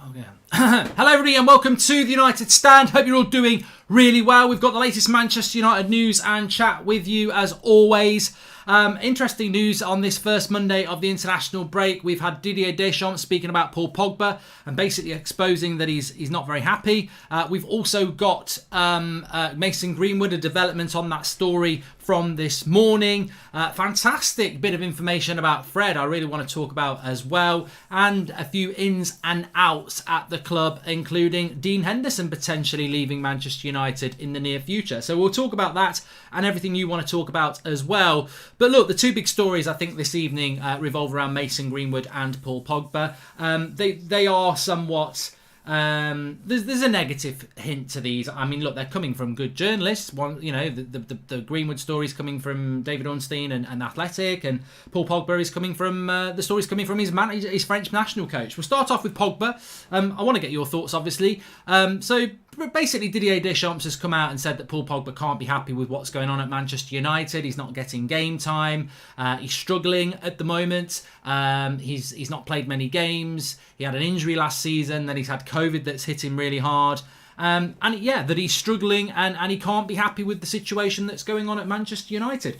Oh, yeah. Hello everybody and welcome to the United Stand. Hope you're all doing really well. We've got the latest Manchester United news and chat with you as always. Interesting news on this first Monday of the international break. We've had Didier Deschamps speaking about Paul Pogba and basically exposing that he's not very happy. We've also got Mason Greenwood, a development on that story from this morning. Fantastic bit of information about Fred I really want to talk about as well. And a few ins and outs at the club, including Dean Henderson potentially leaving Manchester United in the near future. So we'll talk about that and everything you want to talk about as well. But look, the two big stories I think this evening revolve around Mason Greenwood and Paul Pogba. They are somewhat... there's a negative hint to these. I mean, look, they're coming from good journalists. One, you know, the Greenwood story's coming from David Ornstein and Athletic, and Paul Pogba is coming from the story's coming from his French national coach. We'll start off with Pogba. I want to get your thoughts, obviously. So basically, Didier Deschamps has come out and said that Paul Pogba can't be happy with what's going on at Manchester United. He's not getting game time. He's struggling at the moment. He's not played many games. He had an injury last season. Then he's had COVID that's hit him really hard. That he's struggling and he can't be happy with the situation that's going on at Manchester United.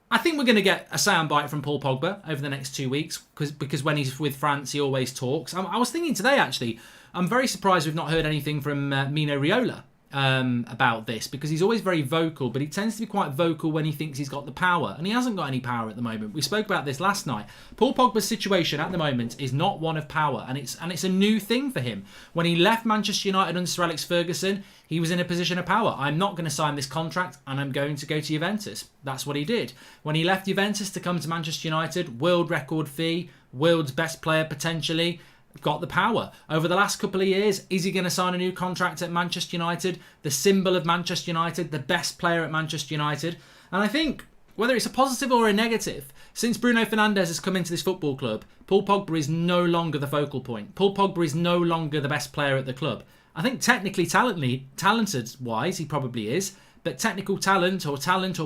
I think we're going to get a soundbite from Paul Pogba over the next 2 weeks because when he's with France, he always talks. I was thinking today, actually, I'm very surprised we've not heard anything from Mino Raiola about this, because he's always very vocal, but he tends to be quite vocal when he thinks he's got the power, and he hasn't got any power at the moment. We spoke about this last night. Paul Pogba's situation at the moment is not one of power, and it's a new thing for him. When he left Manchester United under Sir Alex Ferguson, he was in a position of power. I'm not going to sign this contract and I'm going to go to Juventus. That's what he did. When he left Juventus to come to Manchester United, world record fee, world's best player potentially, got the power. Over the last couple of years, is he going to sign a new contract at Manchester United? The symbol of Manchester United, the best player at Manchester United. And I think, whether it's a positive or a negative, since Bruno Fernandes has come into this football club, Paul Pogba is no longer the focal point. Paul Pogba is no longer the best player at the club. I think technically, talented-wise, he probably is, but technical talent or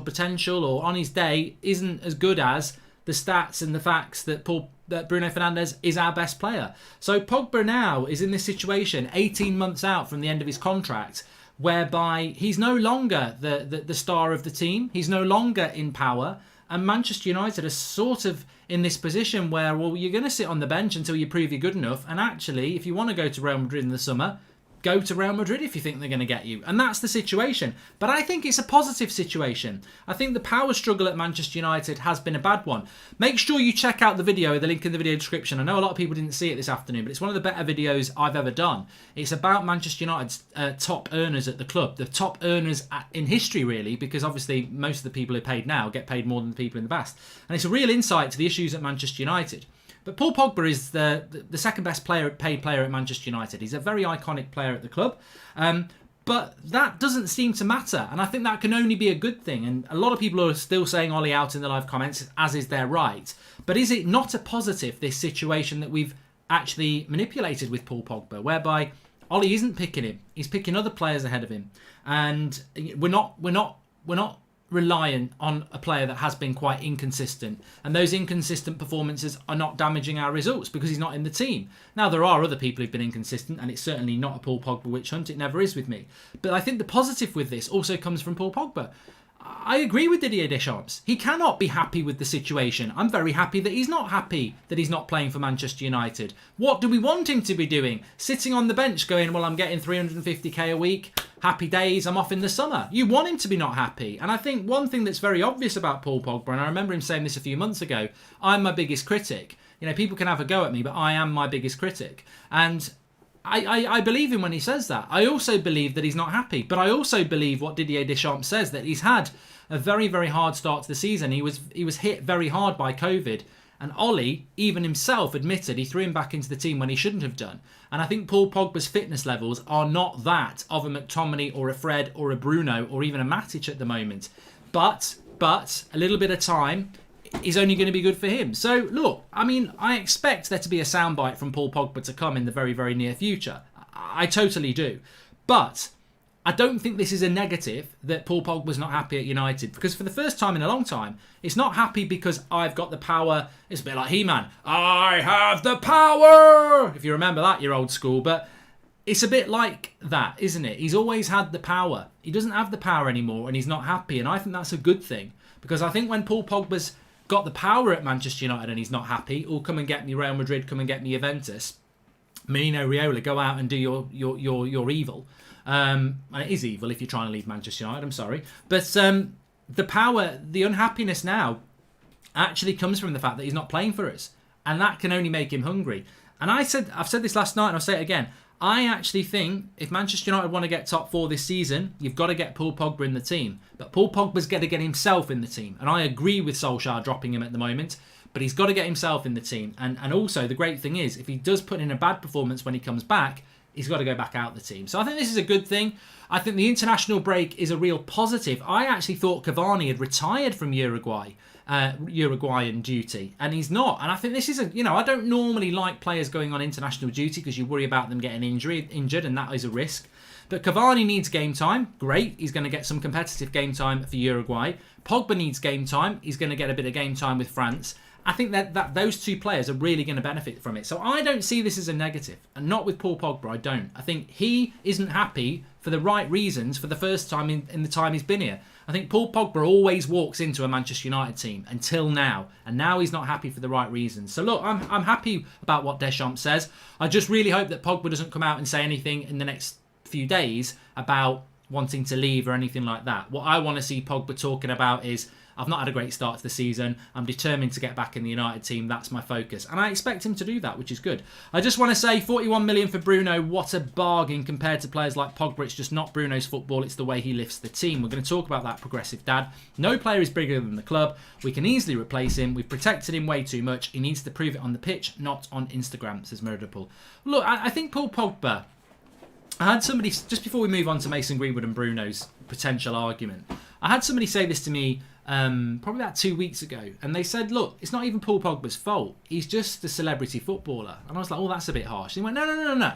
potential or on his day isn't as good as the stats and the facts that Bruno Fernandes is our best player. So Pogba now is in this situation 18 months out from the end of his contract, whereby he's no longer the star of the team. He's no longer in power. And Manchester United are sort of in this position where, well, you're going to sit on the bench until you prove you're good enough. And actually, if you want to go to Real Madrid in the summer, go to Real Madrid if you think they're going to get you. And that's the situation. But I think it's a positive situation. I think the power struggle at Manchester United has been a bad one. Make sure you check out the video, the link in the video description. I know a lot of people didn't see it this afternoon, but it's one of the better videos I've ever done. It's about Manchester United's top earners at the club. The top earners in history, really, because obviously most of the people who are paid now get paid more than the people in the past. And it's a real insight to the issues at Manchester United. But Paul Pogba is the second best paid player at Manchester United. He's a very iconic player at the club. But that doesn't seem to matter. And I think that can only be a good thing. And a lot of people are still saying Ollie out in the live comments, as is their right. But is it not a positive, this situation that we've actually manipulated with Paul Pogba, whereby Ollie isn't picking him. He's picking other players ahead of him. And we're not reliant on a player that has been quite inconsistent, and those inconsistent performances are not damaging our results because he's not in the team. Now, there are other people who've been inconsistent, and it's certainly not a Paul Pogba witch hunt. It never is with me. But I think the positive with this also comes from Paul Pogba. I agree with Didier Deschamps. He cannot be happy with the situation. I'm very happy that he's not happy that he's not playing for Manchester United. What do we want him to be doing? Sitting on the bench going, well, I'm getting 350k a week. Happy days, I'm off in the summer. You want him to be not happy. And I think one thing that's very obvious about Paul Pogba, and I remember him saying this a few months ago, I'm my biggest critic. You know, people can have a go at me, but I am my biggest critic. And I believe him when he says that. I also believe that he's not happy. But I also believe what Didier Deschamps says, that he's had a very, very hard start to the season. He was hit very hard by COVID. And Ollie, even himself, admitted he threw him back into the team when he shouldn't have done. And I think Paul Pogba's fitness levels are not that of a McTominay or a Fred or a Bruno or even a Matic at the moment. But a little bit of time is only going to be good for him. So, look, I mean, I expect there to be a soundbite from Paul Pogba to come in the very, very near future. I totally do. But I don't think this is a negative that Paul Pogba's not happy at United, because for the first time in a long time, it's not happy because I've got the power. It's a bit like He-Man. I have the power! If you remember that, you're old school. But it's a bit like that, isn't it? He's always had the power. He doesn't have the power anymore, and he's not happy. And I think that's a good thing, because I think when Paul Pogba's got the power at Manchester United and he's not happy, "Oh, come and get me Real Madrid, come and get me Juventus. Menino Raiola, go out and do your evil." And it is evil if you're trying to leave Manchester United, I'm sorry. But the power, the unhappiness now actually comes from the fact that he's not playing for us. And that can only make him hungry. And I've said this last night and I'll say it again. I actually think if Manchester United want to get top 4 this season, you've got to get Paul Pogba in the team. But Paul Pogba's got to get himself in the team. And I agree with Solskjaer dropping him at the moment. But he's got to get himself in the team. And also, the great thing is, if he does put in a bad performance when he comes back, he's got to go back out the team. So I think this is a good thing. I think the international break is a real positive. I actually thought Cavani had retired from Uruguayan duty, and he's not. And I think this is I don't normally like players going on international duty because you worry about them getting injured, and that is a risk. But Cavani needs game time. Great. He's going to get some competitive game time for Uruguay. Pogba needs game time. He's going to get a bit of game time with France. I think that those two players are really going to benefit from it. So I don't see this as a negative. And not with Paul Pogba, I don't. I think he isn't happy for the right reasons for the first time in the time he's been here. I think Paul Pogba always walks into a Manchester United team until now. And now he's not happy for the right reasons. So look, I'm happy about what Deschamps says. I just really hope that Pogba doesn't come out and say anything in the next few days about wanting to leave or anything like that. What I want to see Pogba talking about is, I've not had a great start to the season. I'm determined to get back in the United team. That's my focus. And I expect him to do that, which is good. I just want to say 41 million for Bruno. What a bargain compared to players like Pogba. It's just not Bruno's football. It's the way he lifts the team. We're going to talk about that, progressive dad. No player is bigger than the club. We can easily replace him. We've protected him way too much. He needs to prove it on the pitch, not on Instagram, says Murderpool. Look, I think Paul Pogba... I had somebody, just before we move on to Mason Greenwood and Bruno's potential argument, I had somebody say this to me probably about 2 weeks ago, and they said, look, it's not even Paul Pogba's fault. He's just a celebrity footballer. And I was like, oh, that's a bit harsh. And he went, no.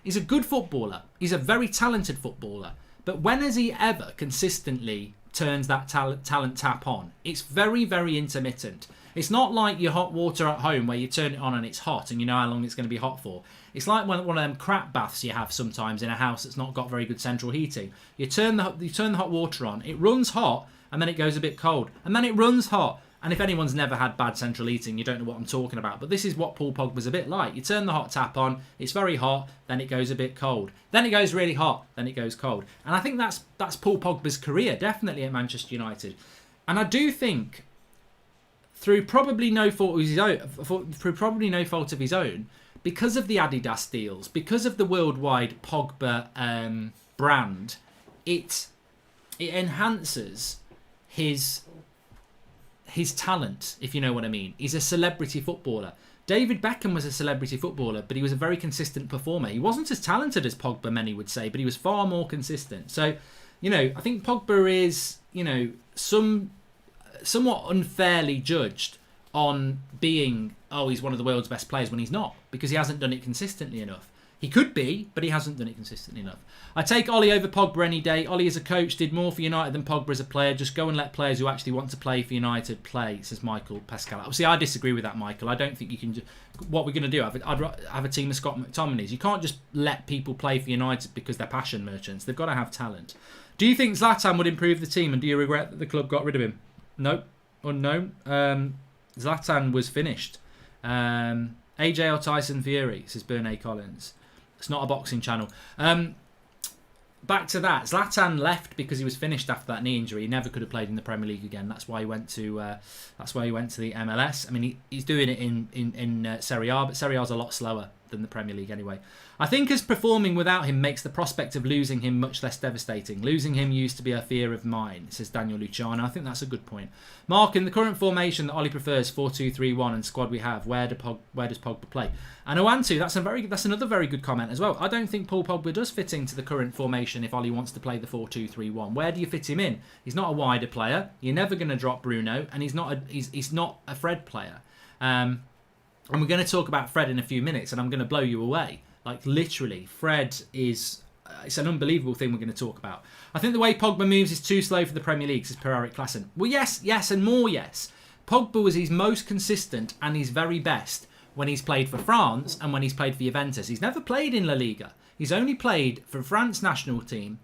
He's a good footballer. He's a very talented footballer. But when has he ever consistently turned that talent tap on? It's very, very intermittent. It's not like your hot water at home where you turn it on and it's hot and you know how long it's going to be hot for. It's like one of them crap baths you have sometimes in a house that's not got very good central heating. You turn the hot water on, it runs hot, and then it goes a bit cold, and then it runs hot. And if anyone's never had bad central heating, you don't know what I'm talking about. But this is what Paul Pogba's a bit like. You turn the hot tap on, it's very hot, then it goes a bit cold. Then it goes really hot, then it goes cold. And I think that's Paul Pogba's career, definitely at Manchester United. And I do think, through probably no fault of his own, because of the Adidas deals, because of the worldwide Pogba brand, it enhances his talent, if you know what I mean. He's a celebrity footballer. David Beckham was a celebrity footballer, but he was a very consistent performer. He wasn't as talented as Pogba, many would say, but he was far more consistent. So, I think Pogba is, somewhat unfairly judged on being, he's one of the world's best players when he's not, because he hasn't done it consistently enough. He could be, but he hasn't done it consistently enough. I take Ollie over Pogba any day. Ollie as a coach did more for United than Pogba as a player. Just go and let players who actually want to play for United play, says Michael Pascal. Obviously, I disagree with that, Michael. I don't think you can... What we're going to do, I'd have a team of Scott McTominays. You can't just let people play for United because they're passion merchants. They've got to have talent. Do you think Zlatan would improve the team, and do you regret that the club got rid of him? Nope. Unknown. Zlatan was finished. AJ or Tyson Fury, says Bernay Collins. It's not a boxing channel. Back to that. Zlatan left because he was finished after that knee injury. He never could have played in the Premier League again. That's why he went to. That's why he went to the MLS. I mean, he's doing it in Serie A, but Serie A is a lot slower than the Premier League anyway. I think as performing without him makes the prospect of losing him much less devastating. Losing him used to be a fear of mine, says Daniel Luciano. I think that's a good point. Mark, in the current formation that Ollie prefers, 4-2-3-1 and squad we have, where does Pogba play? And Oantu, that's another very good comment as well. I don't think Paul Pogba does fit into the current formation if Ollie wants to play the 4-2-3-1. Where do you fit him in? He's not a wider player. You're never going to drop Bruno, and he's not a Fred player. And we're going to talk about Fred in a few minutes, and I'm going to blow you away. Like, literally, Fred is it's an unbelievable thing we're going to talk about. I think the way Pogba moves is too slow for the Premier League, says Per Eric Klassen. Well, yes, and more yes. Pogba was his most consistent and his very best when he's played for France and when he's played for Juventus. He's never played in La Liga. He's only played for France national team,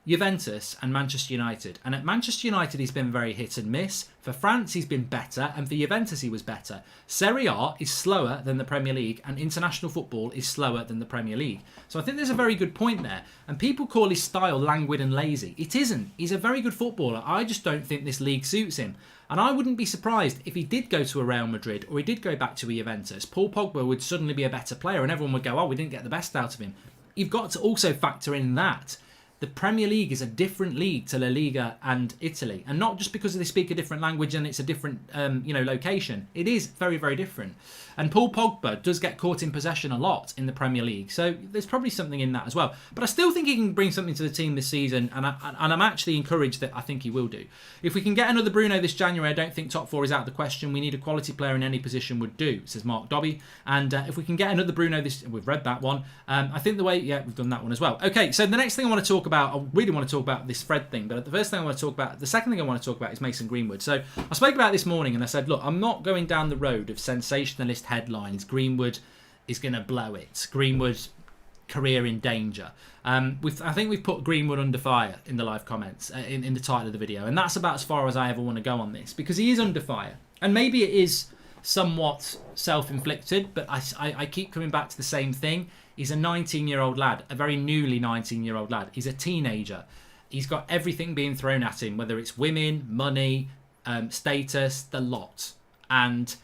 Juventus and Manchester United. And at Manchester United, he's been very hit and miss. For France, he's been better. And for Juventus, he was better. Serie A is slower than the Premier League. And international football is slower than the Premier League. So I think there's a very good point there. And people call his style languid and lazy. It isn't. He's a very good footballer. I just don't think this league suits him. And I wouldn't be surprised if he did go to a Real Madrid or he did go back to a Juventus. Paul Pogba would suddenly be a better player and everyone would go, oh, we didn't get the best out of him. You've got to also factor in that the Premier League is a different league to La Liga and Italy, and not just because they speak a different language and it's a different location. It is very, very different. And Paul Pogba does get caught in possession a lot in the Premier League, so there's probably something in that as well. But I still think he can bring something to the team this season, and I'm actually encouraged that I think he will do. If we can get another Bruno this January, I don't think top four is out of the question. We need a quality player in any position would do, says Mark Dobby. And if we can get another Bruno we've read that one. I think we've done that one as well. Okay, so the next thing I want to talk about, I really want to talk about this Fred thing, but the second thing I want to talk about is Mason Greenwood. So I spoke about it this morning and I said, look, I'm not going down the road of sensationalist headlines. Greenwood is going to blow it. Greenwood's career in danger. I think we've put Greenwood under fire in the live comments, in the title of the video, and that's about as far as I ever want to go on this, because he is under fire. And maybe it is somewhat self-inflicted, but I keep coming back to the same thing. He's a 19-year-old lad, a very newly 19-year-old lad. He's a teenager. He's got everything being thrown at him, whether it's women, money, status, the lot. And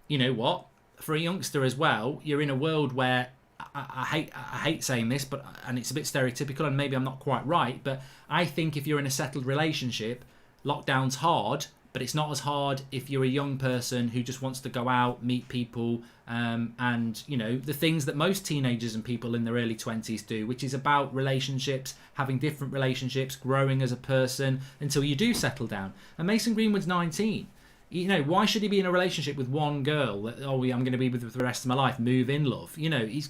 you know what? For a youngster as well, you're in a world where I hate saying this, and it's a bit stereotypical, and maybe I'm not quite right, but I think if you're in a settled relationship, lockdown's hard. But it's not as hard if you're a young person who just wants to go out, meet people, and, you know, the things that most teenagers and people in their early 20s do, which is about relationships, having different relationships, growing as a person until you do settle down. And Mason Greenwood's 19. You know, why should he be in a relationship with one girl that, I'm going to be with for the rest of my life, move in, love? You know, he's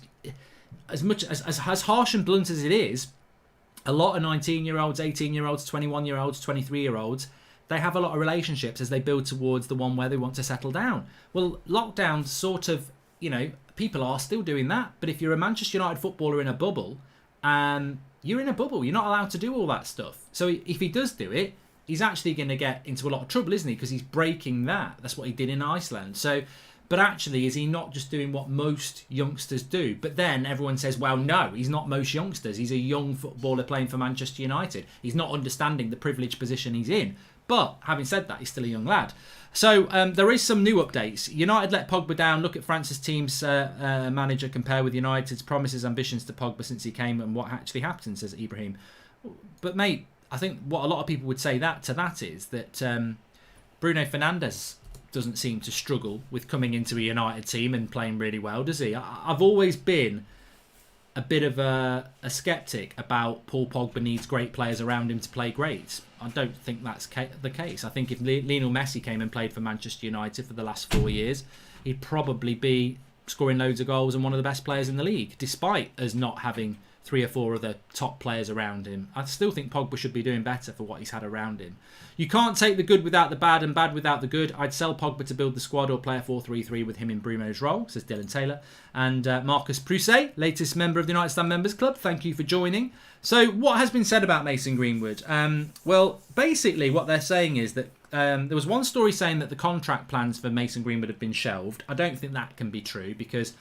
as harsh and blunt as it is, a lot of 19-year-olds, 18-year-olds, 21-year-olds, 23-year-olds, they have a lot of relationships as they build towards the one where they want to settle down. Well, lockdown sort of, you know, people are still doing that. But if you're a Manchester United footballer in a bubble, you're in a bubble. You're not allowed to do all that stuff. So if he does do it, he's actually going to get into a lot of trouble, isn't he? Because he's breaking that. That's what he did in Iceland. So, but actually, is he not just doing what most youngsters do? But then everyone says, well, no, he's not most youngsters. He's a young footballer playing for Manchester United. He's not understanding the privileged position he's in. But having said that, he's still a young lad. So there is some new updates. United let Pogba down. Look at France's team's manager compare with United's promises, ambitions to Pogba since he came and what actually happened, says Ibrahim. But mate, I think what a lot of people would say is that Bruno Fernandes doesn't seem to struggle with coming into a United team and playing really well, does he? I've always been a bit of a sceptic about Paul Pogba needs great players around him to play great. I don't think that's the case. I think if Lionel Messi came and played for Manchester United for the last 4 years, he'd probably be scoring loads of goals and one of the best players in the league, despite us not having 3 or 4 other top players around him. I still think Pogba should be doing better for what he's had around him. You can't take the good without the bad and bad without the good. I'd sell Pogba to build the squad or play a 4-3-3 with him in Bruno's role, says Dylan Taylor. And Marcus Prouset, latest member of the United Stand Members Club, thank you for joining. So what has been said about Mason Greenwood? Well, basically what they're saying is that there was one story saying that the contract plans for Mason Greenwood have been shelved. I don't think that can be true because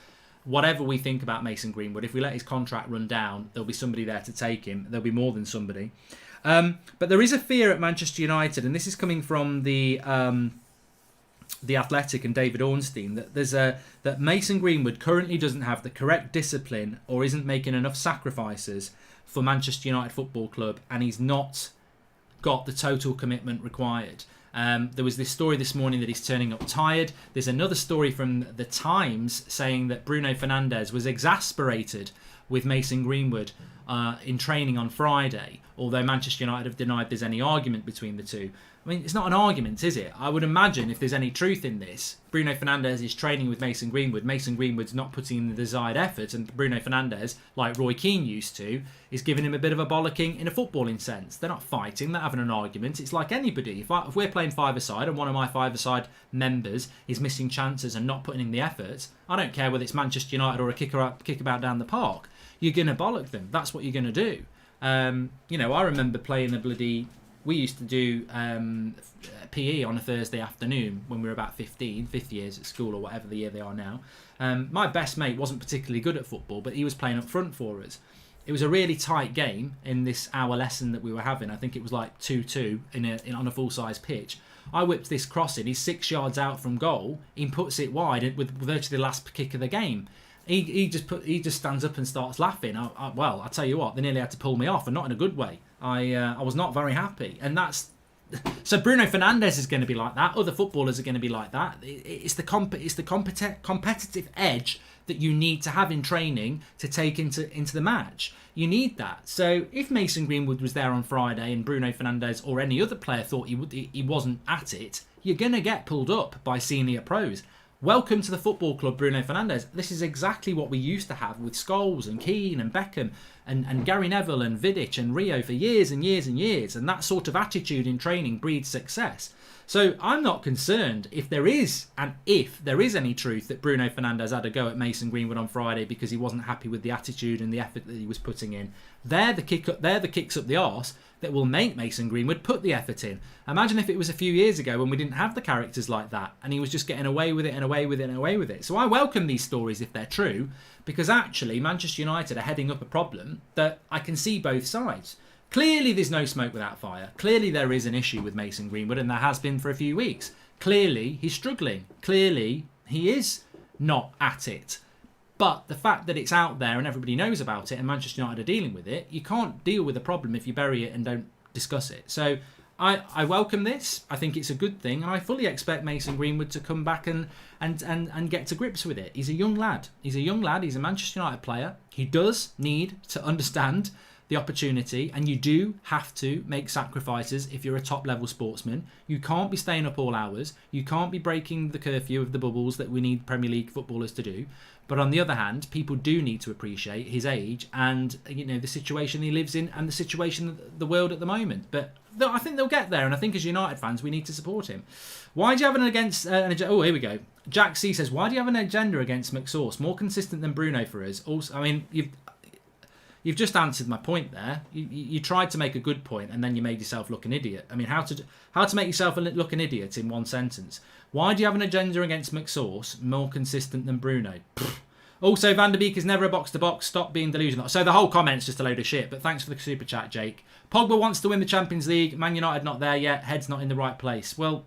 whatever we think about Mason Greenwood, if we let his contract run down, there'll be somebody there to take him. There'll be more than somebody. But there is a fear at Manchester United, and this is coming from the Athletic and David Ornstein, that that Mason Greenwood currently doesn't have the correct discipline or isn't making enough sacrifices for Manchester United Football Club, and he's not got the total commitment required. There was this story this morning that he's turning up tired. There's another story from The Times saying that Bruno Fernandes was exasperated with Mason Greenwood in training on Friday, although Manchester United have denied there's any argument between the two. I mean, it's not an argument, is it? I would imagine if there's any truth in this, Bruno Fernandes is training with Mason Greenwood. Mason Greenwood's not putting in the desired effort, and Bruno Fernandes, like Roy Keane used to, is giving him a bit of a bollocking in a footballing sense. They're not fighting, they're having an argument. It's like anybody. If we're playing five-a-side and one of my five-a-side members is missing chances and not putting in the effort, I don't care whether it's Manchester United or a kickabout down the park. You're going to bollock them. That's what you're going to do. I remember playing we used to do PE on a Thursday afternoon when we were about 15, fifth years at school or whatever the year they are now. My best mate wasn't particularly good at football, but he was playing up front for us. It was a really tight game in this hour lesson that we were having. I think it was like 2-2 on a full-size pitch. I whipped this cross in. He's 6 yards out from goal. He puts it wide with virtually the last kick of the game. He just stands up and starts laughing. I tell you what, they nearly had to pull me off, and not in a good way. I was not very happy, and that's so. Bruno Fernandes is going to be like that. Other footballers are going to be like that. It's the competitive edge that you need to have in training to take into the match. You need that. So if Mason Greenwood was there on Friday and Bruno Fernandes or any other player thought he wasn't at it, you're going to get pulled up by senior pros. Welcome to the football club, Bruno Fernandes. This is exactly what we used to have with Scholes and Keane and Beckham and Gary Neville and Vidic and Rio for years and years and years. And that sort of attitude in training breeds success. So I'm not concerned if there is any truth that Bruno Fernandes had a go at Mason Greenwood on Friday because he wasn't happy with the attitude and the effort that he was putting in. They're the kicks up the arse that will make Mason Greenwood put the effort in. Imagine if it was a few years ago when we didn't have the characters like that and he was just getting away with it and away with it and away with it. So I welcome these stories if they're true, because actually Manchester United are heading up a problem that I can see both sides. Clearly there's no smoke without fire. Clearly there is an issue with Mason Greenwood, and there has been for a few weeks. Clearly he's struggling. Clearly he is not at it. But the fact that it's out there and everybody knows about it and Manchester United are dealing with it, you can't deal with a problem if you bury it and don't discuss it. So I welcome this. I think it's a good thing, and I fully expect Mason Greenwood to come back and get to grips with it. He's a young lad. He's a Manchester United player. He does need to understand the opportunity, and you do have to make sacrifices if you're a top level sportsman. You can't be staying up all hours. You can't be breaking the curfew of the bubbles that we need Premier League footballers to do. But on the other hand, people do need to appreciate his age and the situation he lives in and the situation of the world at the moment. But I think they'll get there, and I think as United fans we need to support him. Why do you have an against? Oh, here we go. Jack C says, why do you have an agenda against McSauce? More consistent than Bruno for us. Also, I mean, You've just answered my point there. You tried to make a good point and then you made yourself look an idiot. I mean, how to make yourself look an idiot in one sentence? Why do you have an agenda against McSauce more consistent than Bruno? Pfft. Also, Van der Beek is never a box-to-box. Stop being delusional. So the whole comment's just a load of shit, but thanks for the super chat, Jake. Pogba wants to win the Champions League. Man United not there yet. Head's not in the right place. Well,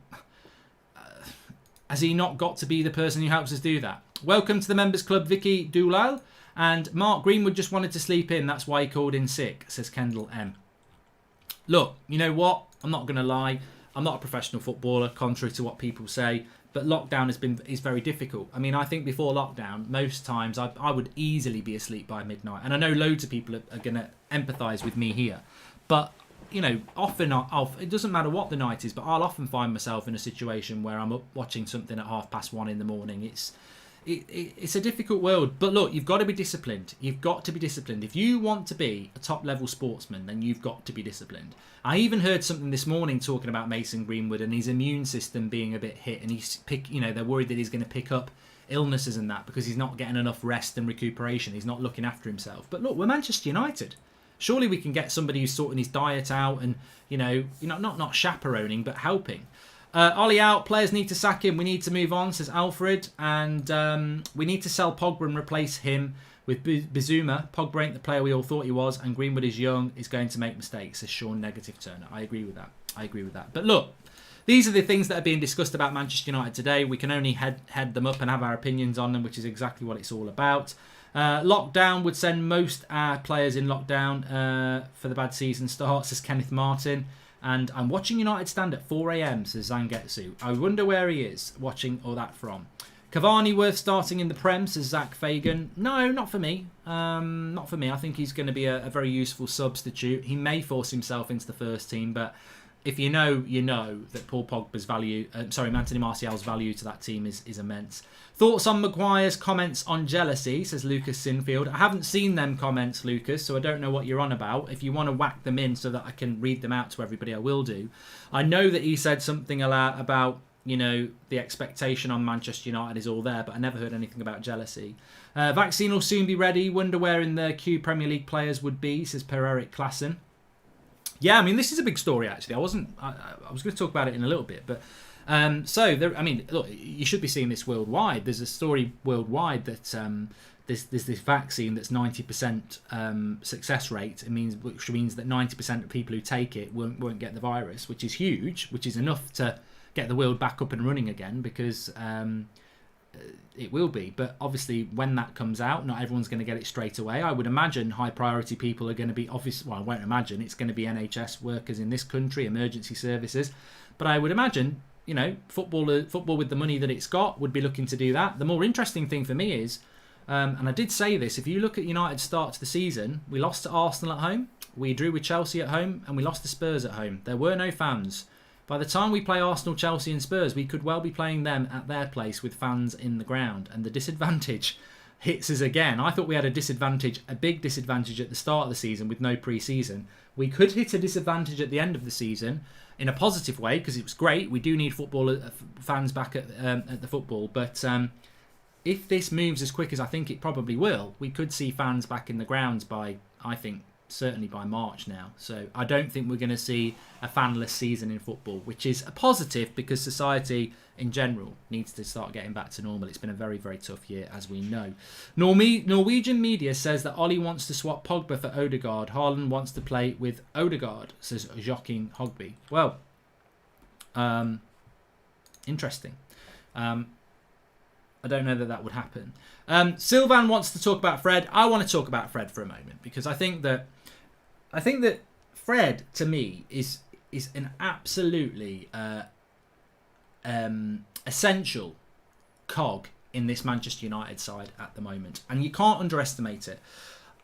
has he not got to be the person who helps us do that? Welcome to the Members Club, Vicky Doolal. And Mark Greenwood just wanted to sleep in. That's why he called in sick, says Kendall M. Look, you know what? I'm not going to lie. I'm not a professional footballer, contrary to what people say. But lockdown is very difficult. I mean, I think before lockdown, most times I would easily be asleep by midnight. And I know loads of people are going to empathise with me here. But, often it doesn't matter what the night is, but I'll often find myself in a situation where I'm up watching something at 1:30 in the morning. It's a difficult world, but look, you've got to be disciplined. You've got to be disciplined. If you want to be a top-level sportsman, then you've got to be disciplined. I even heard something this morning talking about Mason Greenwood and his immune system being a bit hit, and they're worried that he's going to pick up illnesses and that because he's not getting enough rest and recuperation. He's not looking after himself. But look, we're Manchester United. Surely we can get somebody who's sorting his diet out and not chaperoning, but helping. Ollie Out, players need to sack him. We need to move on, says Alfred. And we need to sell Pogba and replace him with Bizuma. Pogba ain't the player we all thought he was. And Greenwood is young, is going to make mistakes, says Sean Negative Turner. I agree with that. But look, these are the things that are being discussed about Manchester United today. We can only head them up and have our opinions on them, which is exactly what it's all about. Lockdown would send most players in lockdown for the bad season start, says Kenneth Martin. And I'm watching United stand at 4 a.m, says Zangetsu. I wonder where he is watching all that from. Cavani worth starting in the Prem, says Zach Fagan. No, not for me. I think he's going to be a very useful substitute. He may force himself into the first team, but if you know, you know that Paul Pogba's value, Anthony Martial's value to that team is immense. Thoughts on Maguire's comments on jealousy, says Lucas Sinfield. I haven't seen them comments, Lucas, so I don't know what you're on about. If you want to whack them in so that I can read them out to everybody, I will do. I know that he said something about, you know, the expectation on Manchester United is all there, but I never heard anything about jealousy. Vaccine will soon be ready. Wonder where in the queue Premier League players would be, says Per-Eric Klassen. Yeah, I mean, this is a big story, actually. I was going to talk about it in a little bit, but look, you should be seeing this worldwide. There's a story worldwide that there's this vaccine that's 90% success rate. Which means that 90% of people who take it won't get the virus, which is huge, which is enough to get the world back up and running again, because it will be. But obviously, when that comes out, not everyone's going to get it straight away. I would imagine high priority people are going to be I won't imagine it's going to be NHS workers in this country, emergency services. But I would imagine, you know, football with the money that it's got would be looking to do that. The more interesting thing for me is, and I did say this, if you look at United's start to the season, we lost to Arsenal at home, we drew with Chelsea at home, and we lost to Spurs at home. There were no fans. By the time we play Arsenal, Chelsea and Spurs, we could well be playing them at their place with fans in the ground. And the disadvantage hits us again. I thought we had a big disadvantage at the start of the season with no pre-season. We could hit a disadvantage at the end of the season in a positive way, because it was great. We do need fans back at the football. But if this moves as quick as I think it probably will, we could see fans back in the grounds by, I think, certainly by March now. So I don't think we're going to see a fanless season in football, which is a positive because society in general needs to start getting back to normal. It's been a very, very tough year, as we know. Norwegian media says that Ollie wants to swap Pogba for Odegaard. Haaland wants to play with Odegaard, says Joaquin Hogby. Well, interesting. I don't know that would happen. Sylvan wants to talk about Fred. I want to talk about Fred for a moment, because I think that Fred, to me, is an absolutely essential cog in this Manchester United side at the moment, and you can't underestimate it.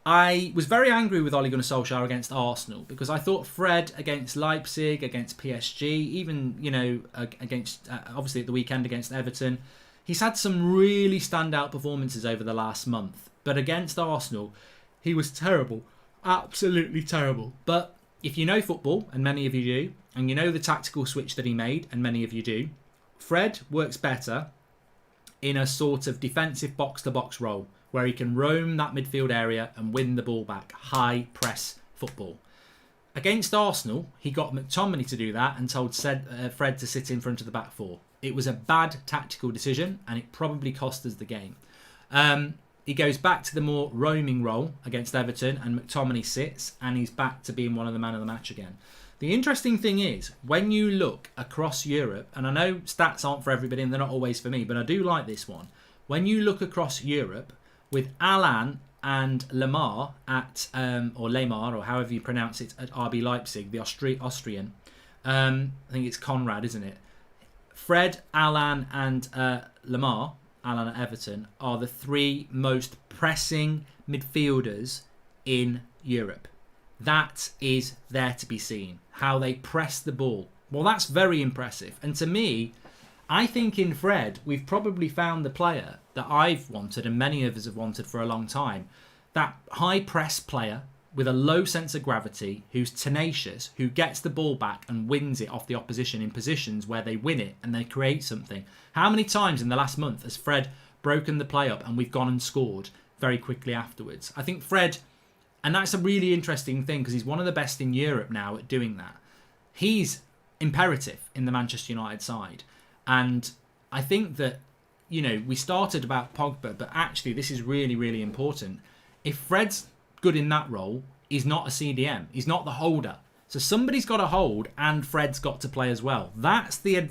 I was very angry with Ole Gunnar Solskjaer against Arsenal, because I thought Fred against Leipzig, against PSG, even, you know, against obviously at the weekend against Everton, he's had some really standout performances over the last month. But against Arsenal, he was terrible. Absolutely terrible. But if you know football, and many of you do, and you know the tactical switch that he made, and many of you do, Fred works better in a sort of defensive box-to-box role, where he can roam that midfield area and win the ball back. High press football. Against Arsenal, he got McTominay to do that and told Fred to sit in front of the back four. It was a bad tactical decision, and it probably cost us the game. He goes back to the more roaming role against Everton, and McTominay sits, and he's back to being one of the man of the match again. The interesting thing is, when you look across Europe, and I know stats aren't for everybody and they're not always for me, but I do like this one. When you look across Europe, with Alan and Lemar or Lemar, or however you pronounce it, at RB Leipzig, the Austrian, I think it's Conrad, isn't it? Fred, Alan and Lemar, Alan at Everton, are the three most pressing midfielders in Europe. That is there to be seen. How they press the ball. Well, that's very impressive. And to me, I think in Fred, we've probably found the player that I've wanted, and many of us have wanted for a long time. That high press player with a low sense of gravity, who's tenacious, who gets the ball back and wins it off the opposition in positions where they win it and they create something. How many times in the last month has Fred broken the play up and we've gone and scored very quickly afterwards? I think Fred, and that's a really interesting thing, because he's one of the best in Europe now at doing that. He's imperative in the Manchester United side. And I think that, you know, we started about Pogba, but actually this is really, really important. If Fred's good in that role, he's not a CDM. He's not the holder. So somebody's got to hold, and Fred's got to play as well. That's the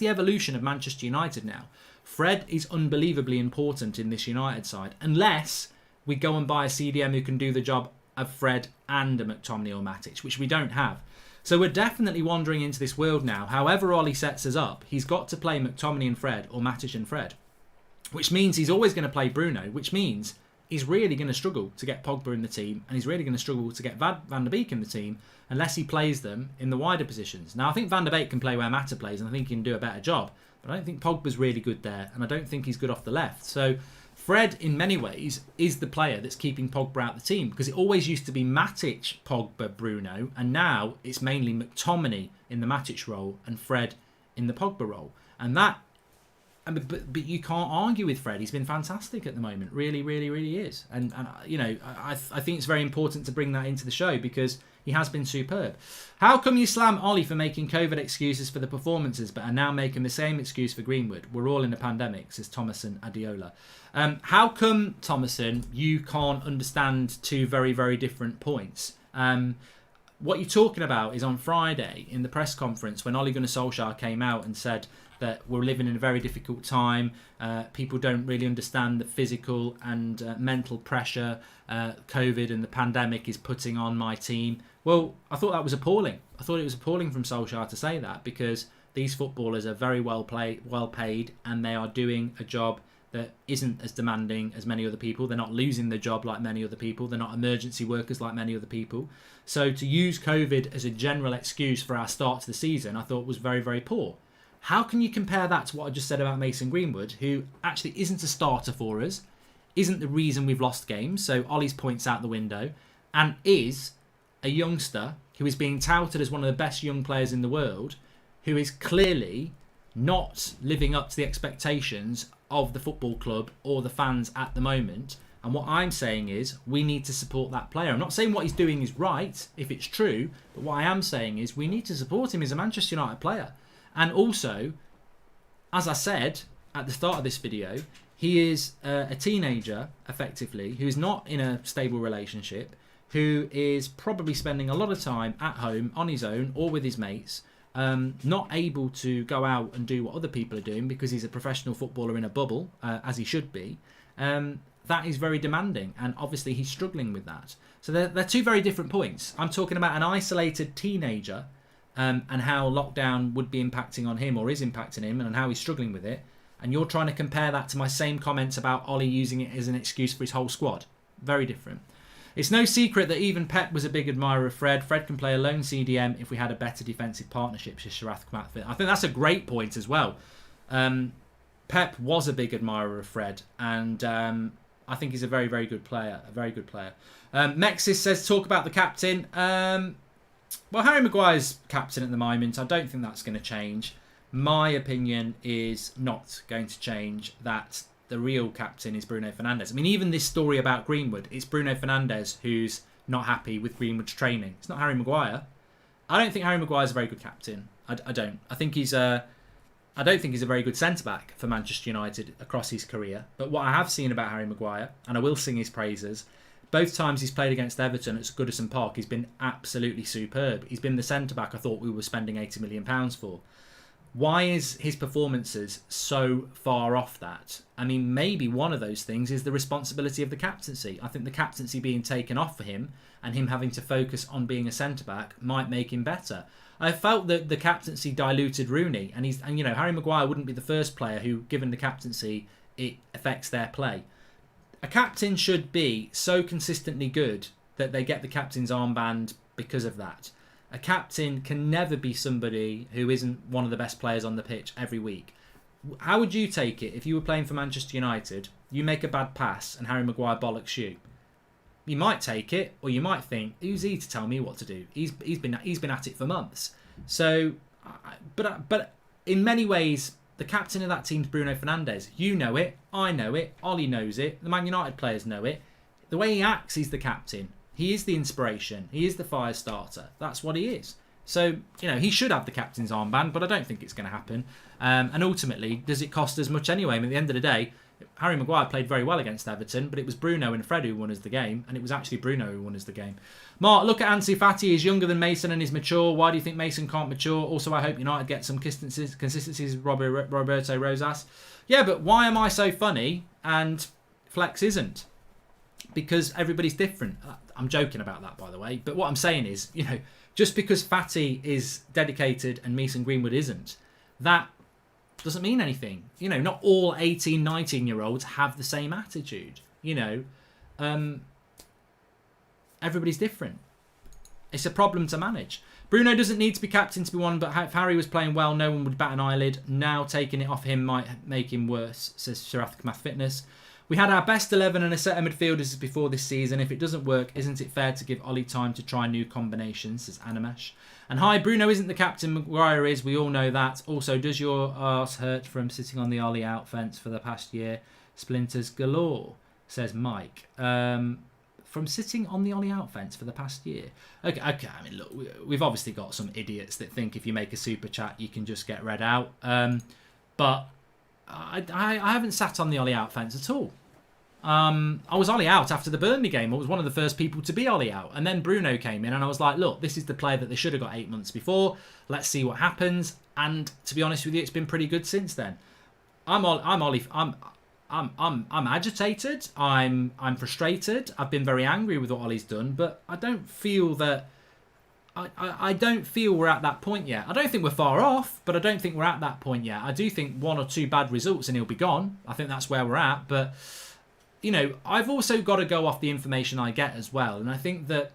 evolution of Manchester United now. Fred is unbelievably important in this United side, unless we go and buy a CDM who can do the job of Fred and a McTominay or Matic, which we don't have. So we're definitely wandering into this world now. However Ollie sets us up, he's got to play McTominay and Fred, or Matic and Fred, which means he's always going to play Bruno, which means he's really going to struggle to get Pogba in the team, and he's really going to struggle to get Van der Beek in the team unless he plays them in the wider positions. Now, I think Van der Beek can play where Mata plays, and I think he can do a better job. But I don't think Pogba's really good there, and I don't think he's good off the left. So Fred, in many ways, is the player that's keeping Pogba out of the team, because it always used to be Matic, Pogba, Bruno, and now it's mainly McTominay in the Matic role and Fred in the Pogba role. And that, I mean, but you can't argue with Fred. He's been fantastic at the moment. Really, really, really is. And you know, I think it's very important to bring that into the show because he has been superb. How come you slam Ollie for making COVID excuses for the performances but are now making the same excuse for Greenwood? We're all in a pandemic, says Thomason Adiola. How come, Thomason, you can't understand two very, very different points? What you're talking about is on Friday in the press conference when Ole Gunnar Solskjaer came out and said that we're living in a very difficult time. People don't really understand the physical and mental pressure COVID and the pandemic is putting on my team. Well, I thought that was appalling. I thought it was appalling from Solskjaer to say that because these footballers are very well paid, and they are doing a job that isn't as demanding as many other people. They're not losing their job like many other people. They're not emergency workers like many other people. So to use COVID as a general excuse for our start to the season, I thought was very, very poor. How can you compare that to what I just said about Mason Greenwood, who actually isn't a starter for us, isn't the reason we've lost games, so Ollie's point's out the window, and is a youngster who is being touted as one of the best young players in the world, who is clearly not living up to the expectations of the football club or the fans at the moment. And what I'm saying is we need to support that player. I'm not saying what he's doing is right, if it's true, but what I am saying is we need to support him as a Manchester United player. And also, as I said at the start of this video, he is a teenager, effectively, who is not in a stable relationship, who is probably spending a lot of time at home on his own or with his mates, not able to go out and do what other people are doing because he's a professional footballer in a bubble, as he should be. That is very demanding, and obviously he's struggling with that. So they're two very different points. I'm talking about an isolated teenager and how lockdown would be impacting on him or is impacting him and how he's struggling with it. And you're trying to compare that to my same comments about Ollie using it as an excuse for his whole squad. Very different. It's no secret that even Pep was a big admirer of Fred. Fred can play a lone CDM if we had a better defensive partnership, says Sharath Kmatfit. I think that's a great point as well. Pep was a big admirer of Fred, and I think he's a very, very good player. A very good player. Mexis says, talk about the captain. Well, Harry Maguire's captain at the moment. I don't think that's going to change. My opinion is not going to change that the real captain is Bruno Fernandes. I mean, even this story about Greenwood, it's Bruno Fernandes who's not happy with Greenwood's training. It's not Harry Maguire. I don't think Harry Maguire's a very good captain. I don't. I think he's I don't think he's a very good centre-back for Manchester United across his career. But what I have seen about Harry Maguire, and I will sing his praises, both times he's played against Everton at Goodison Park, he's been absolutely superb. He's been the centre-back I thought we were spending £80 million for. Why is his performances so far off that? I mean, maybe one of those things is the responsibility of the captaincy. I think the captaincy being taken off for him and him having to focus on being a centre-back might make him better. I felt that the captaincy diluted Rooney, and you know, Harry Maguire wouldn't be the first player who, given the captaincy, it affects their play. A captain should be so consistently good that they get the captain's armband because of that. A captain can never be somebody who isn't one of the best players on the pitch every week. How would you take it if you were playing for Manchester United, you make a bad pass and Harry Maguire bollocks you? You might take it, or you might think, who's he to tell me what to do? He's been at it for months. So, but in many ways, the captain of that team's Bruno Fernandes. You know it, I know it, Ollie knows it, the Man United players know it. The way he acts, he's the captain. He is the inspiration. He is the fire starter. That's what he is. So, you know, he should have the captain's armband, but I don't think it's going to happen. And ultimately, does it cost as much anyway? I mean, at the end of the day, Harry Maguire played very well against Everton, but it was Bruno and Fred who won us the game, and it was actually Bruno who won us the game. Mark, look at Ansu Fati. He's younger than Mason and is mature. Why do you think Mason can't mature? Also, I hope United get some consistencies, Roberto Rosas. Yeah, but why am I so funny and Flex isn't? Because everybody's different. I'm joking about that, by the way. But what I'm saying is, you know, just because Fati is dedicated and Mason Greenwood isn't, that doesn't mean anything. You know, not all 18, 19-year-olds have the same attitude. You know, everybody's different. It's a problem to manage. Bruno doesn't need to be captain to be one, but if Harry was playing well, no one would bat an eyelid. Now taking it off him might make him worse, says Sharath Kamath Fitness. We had our best 11 and a set of midfielders before this season. If it doesn't work, isn't it fair to give Ollie time to try new combinations, says Animash. And hi, Bruno isn't the captain, Maguire is, we all know that. Also, does your arse hurt from sitting on the Ollie Out fence for the past year? Splinters galore, says Mike. From sitting on the Ollie Out fence for the past year. Okay. I mean, look, we've obviously got some idiots that think if you make a super chat, you can just get read out. But I haven't sat on the Ollie Out fence at all. I was Ollie Out after the Burnley game. I was one of the first people to be Ollie Out. And then Bruno came in and I was like, look, this is the player that they should have got 8 months before. Let's see what happens. And to be honest with you, it's been pretty good since then. I'm agitated. I'm frustrated. I've been very angry with what Ollie's done, but I don't feel that I don't feel we're at that point yet. I don't think we're far off, but I don't think we're at that point yet. I do think 1 or 2 bad results and he'll be gone. I think that's where we're at. But, you know, I've also got to go off the information I get as well. And I think that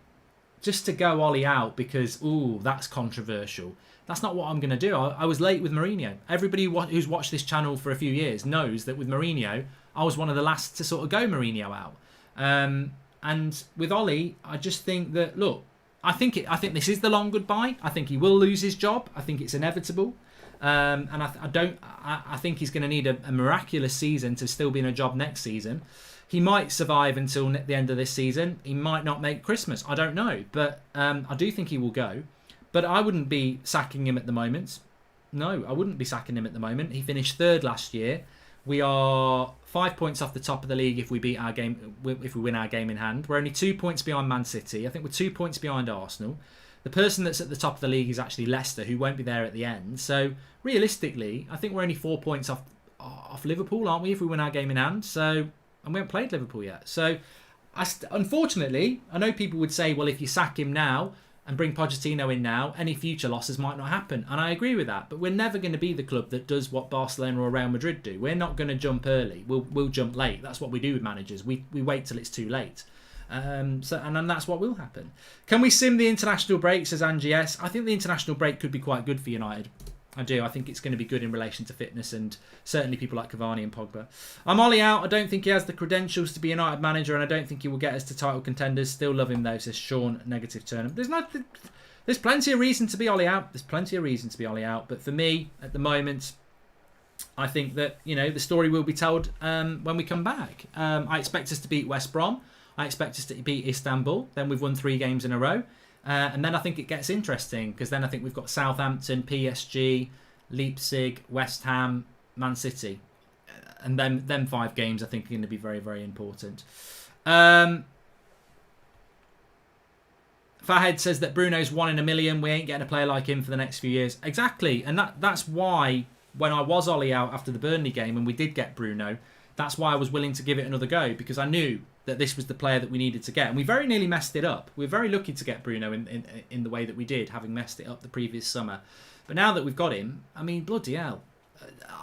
just to go Ollie out because, ooh, that's controversial, that's not what I'm going to do. I was late with Mourinho. Everybody who's watched this channel for a few years knows that with Mourinho, I was one of the last to sort of go Mourinho out. And with Ollie, I just think that, look, I think this is the long goodbye. I think he will lose his job. I think it's inevitable. And I think he's going to need a miraculous season to still be in a job next season. He might survive until the end of this season. He might not make Christmas. I don't know. But I do think he will go. But I wouldn't be sacking him at the moment. No, I wouldn't be sacking him at the moment. He finished 3rd last year. We are 5 points off the top of the league if we beat our game, if we win our game in hand. We're only 2 points behind Man City. I think we're 2 points behind Arsenal. The person that's at the top of the league is actually Leicester, who won't be there at the end. So realistically, I think we're only 4 points off Liverpool, aren't we, if we win our game in hand? So, and we haven't played Liverpool yet. So, unfortunately, I know people would say, well, if you sack him now and bring Pochettino in now, any future losses might not happen. And I agree with that. But we're never going to be the club that does what Barcelona or Real Madrid do. We're not going to jump early. We'll jump late. That's what we do with managers. We wait till it's too late. And that's what will happen. Can we sim the international break, says Angie S. I think the international break could be quite good for United. I do. I think it's going to be good in relation to fitness and certainly people like Cavani and Pogba. I'm Ollie Out. I don't think he has the credentials to be a United manager and I don't think he will get us to title contenders. Still love him though, says Sean, negative Turnham. There's plenty of reason to be Ollie Out. There's plenty of reason to be Ollie Out. But for me, at the moment, I think that, you know, the story will be told when we come back. I expect us to beat West Brom. I expect us to beat Istanbul. Then we've won 3 games in a row. And then I think it gets interesting because then I think we've got Southampton, PSG, Leipzig, West Ham, Man City. And then them 5 games I think are going to be very, very important. Fahed says that Bruno's 1 in a million. We ain't getting a player like him for the next few years. Exactly. And that's why when I was Ollie Out after the Burnley game and we did get Bruno, that's why I was willing to give it another go because I knew that this was the player that we needed to get. And we very nearly messed it up. We were very lucky to get Bruno in the way that we did, having messed it up the previous summer. But now that we've got him, I mean, bloody hell.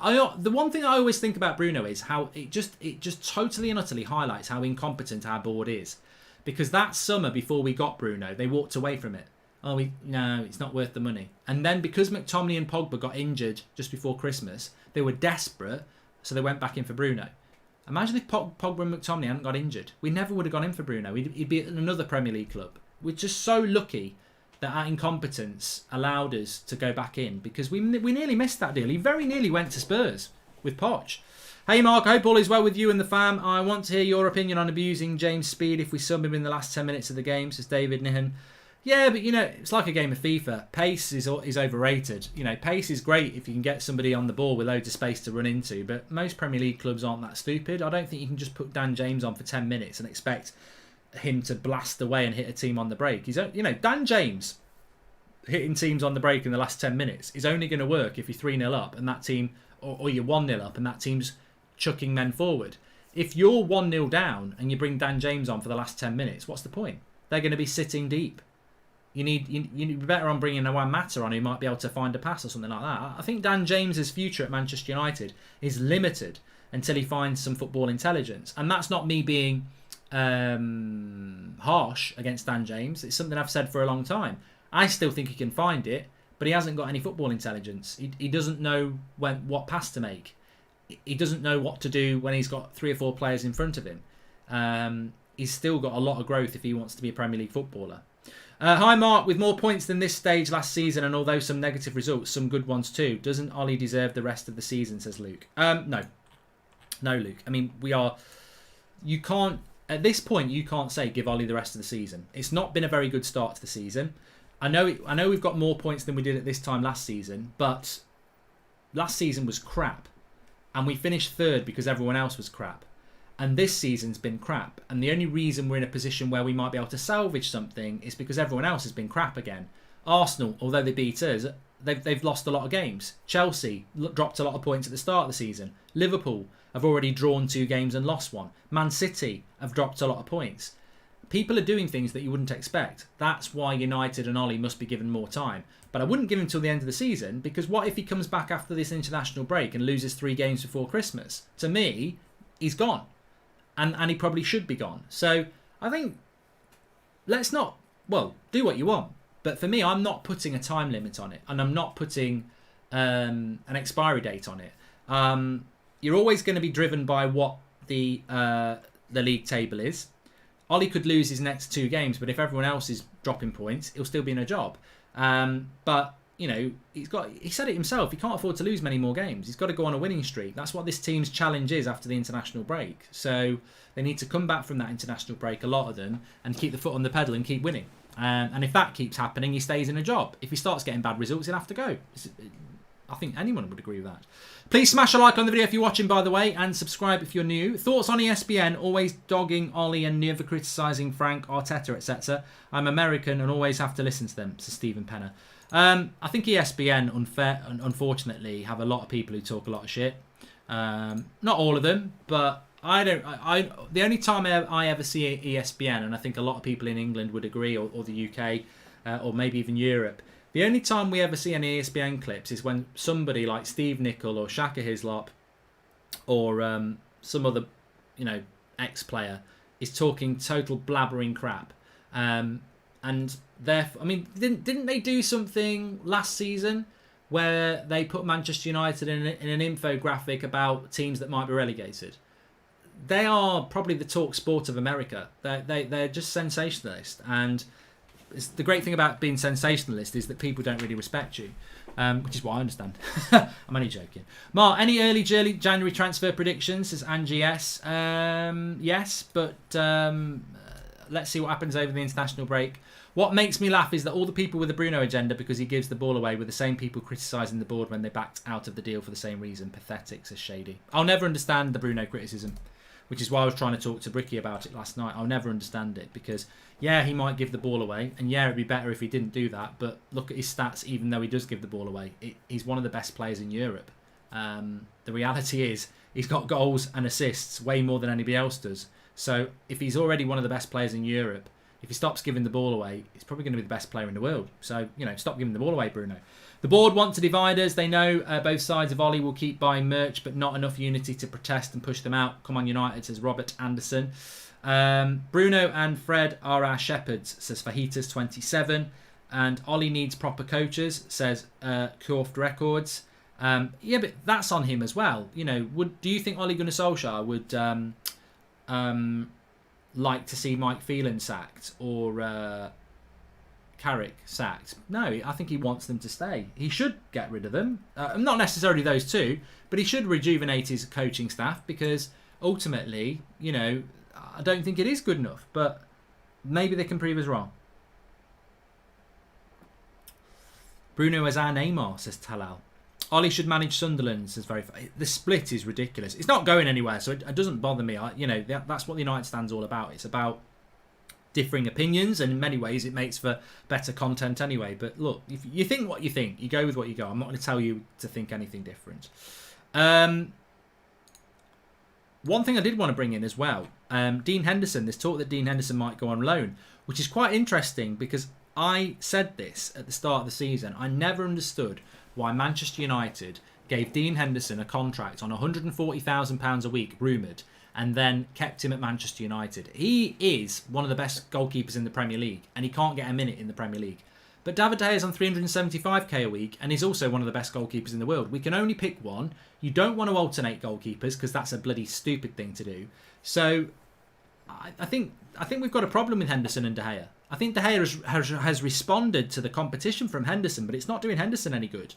The one thing I always think about Bruno is how it just totally and utterly highlights how incompetent our board is. Because that summer before we got Bruno, they walked away from it. No, it's not worth the money. And then because McTominay and Pogba got injured just before Christmas, they were desperate, so they went back in for Bruno. Imagine if Pogba and McTominay hadn't got injured. We never would have gone in for Bruno. He'd be at another Premier League club. We're just so lucky that our incompetence allowed us to go back in because we nearly missed that deal. He very nearly went to Spurs with Poch. Hey Mark, I hope all is well with you and the fam. I want to hear your opinion on abusing James Speed if we sub him in the last 10 minutes of the game, says David Nihan. Yeah, but you know, it's like a game of FIFA. Pace is overrated. You know, pace is great if you can get somebody on the ball with loads of space to run into, but most Premier League clubs aren't that stupid. I don't think you can just put Dan James on for 10 minutes and expect him to blast away and hit a team on the break. Dan James hitting teams on the break in the last 10 minutes is only going to work if you're 3-0 up and that team, or you're 1-0 up and that team's chucking men forward. If you're 1-0 down and you bring Dan James on for the last 10 minutes, what's the point? They're going to be sitting deep. You'd be better on bringing a Juan Mata on who might be able to find a pass or something like that. I think Dan James's future at Manchester United is limited until he finds some football intelligence. And that's not me being harsh against Dan James. It's something I've said for a long time. I still think he can find it, but he hasn't got any football intelligence. He doesn't know what pass to make. He doesn't know what to do when he's got 3 or 4 players in front of him. He's still got a lot of growth if he wants to be a Premier League footballer. Hi Mark, with more points than this stage last season and although some negative results, some good ones too, doesn't Ollie deserve the rest of the season, says Luke. No, Luke. I mean, you can't, at this point, you can't say give Ollie the rest of the season. It's not been a very good start to the season. I know we've got more points than we did at this time last season, but last season was crap. And we finished 3rd because everyone else was crap. And this season's been crap. And the only reason we're in a position where we might be able to salvage something is because everyone else has been crap again. Arsenal, although they beat us, they've lost a lot of games. Chelsea dropped a lot of points at the start of the season. Liverpool have already drawn 2 games and lost 1. Man City have dropped a lot of points. People are doing things that you wouldn't expect. That's why United and Ollie must be given more time. But I wouldn't give him till the end of the season, because what if he comes back after this international break and loses 3 games before Christmas? To me, he's gone. And he probably should be gone. So I think let's not, do what you want. But for me, I'm not putting a time limit on it. And I'm not putting an expiry date on it. You're always going to be driven by what the league table is. Ollie could lose his next 2 games, but if everyone else is dropping points, he'll still be in a job. But you know, he said it himself, he can't afford to lose many more games. He's got to go on a winning streak. That's what this team's challenge is after the international break. So they need to come back from that international break, a lot of them, and keep the foot on the pedal and keep winning. And if that keeps happening, he stays in a job. If he starts getting bad results, he'll have to go. I think anyone would agree with that. Please smash a like on the video if you're watching, by the way, and subscribe if you're new. Thoughts on ESPN, always dogging Ollie and never criticising Frank, Arteta, etc. I'm American and always have to listen to them, says Stephen Penner. I think ESPN, unfortunately, have a lot of people who talk a lot of shit. Not all of them, but the only time I ever see ESPN, and I think a lot of people in England would agree, or the UK, or maybe even Europe, the only time we ever see any ESPN clips is when somebody like Steve Nicol or Shaka Hislop or some other, ex-player is talking total blabbering crap. And therefore, I mean, didn't they do something last season where they put Manchester United in an infographic about teams that might be relegated? They are probably the talk sport of America. They're just sensationalist, and the great thing about being sensationalist is that people don't really respect you, which is what I understand. I'm only joking. Mark, any early January transfer predictions? Says Angie S. Yes, but let's see what happens over the international break. What makes me laugh is that all the people with the Bruno agenda, because he gives the ball away, were the same people criticising the board when they backed out of the deal for the same reason. Pathetic, says Shady. I'll never understand the Bruno criticism, which is why I was trying to talk to Bricky about it last night. I'll never understand it because, yeah, he might give the ball away, and yeah, it'd be better if he didn't do that, but look at his stats, even though he does give the ball away. He's one of the best players in Europe. The reality is he's got goals and assists way more than anybody else does. So if he's already one of the best players in Europe, if he stops giving the ball away, he's probably going to be the best player in the world. So, stop giving the ball away, Bruno. The board want to divide us. They know both sides of Ollie will keep buying merch, but not enough unity to protest and push them out. Come on, United, says Robert Anderson. Bruno and Fred are our shepherds, says Fajitas27. And Ollie needs proper coaches, says Korft Records. Yeah, but that's on him as well. Do you think Ole Gunnar Solskjaer would like to see Mike Phelan sacked or Carrick sacked? No, I think he wants them to stay. He should get rid of them. Not necessarily those two, but he should rejuvenate his coaching staff because ultimately, I don't think it is good enough. But maybe they can prove us wrong. Bruno as our Neymar, says Talal. Ollie should manage Sunderland, says very. The split is ridiculous. It's not going anywhere, so it doesn't bother me. That's what the United Stand's all about. It's about differing opinions, and in many ways, it makes for better content anyway. But look, if you think what you think, you go with what you go. I'm not going to tell you to think anything different. One thing I did want to bring in as well, Dean Henderson. There's talk that Dean Henderson might go on loan, which is quite interesting because I said this at the start of the season. I never understood why Manchester United gave Dean Henderson a contract on £140,000 a week, rumoured, and then kept him at Manchester United. He is one of the best goalkeepers in the Premier League, and he can't get a minute in the Premier League. But David De Gea is on 375k a week, and he's also one of the best goalkeepers in the world. We can only pick one. You don't want to alternate goalkeepers because that's a bloody stupid thing to do. So I think we've got a problem with Henderson and De Gea. I think De Gea has responded to the competition from Henderson, but it's not doing Henderson any good.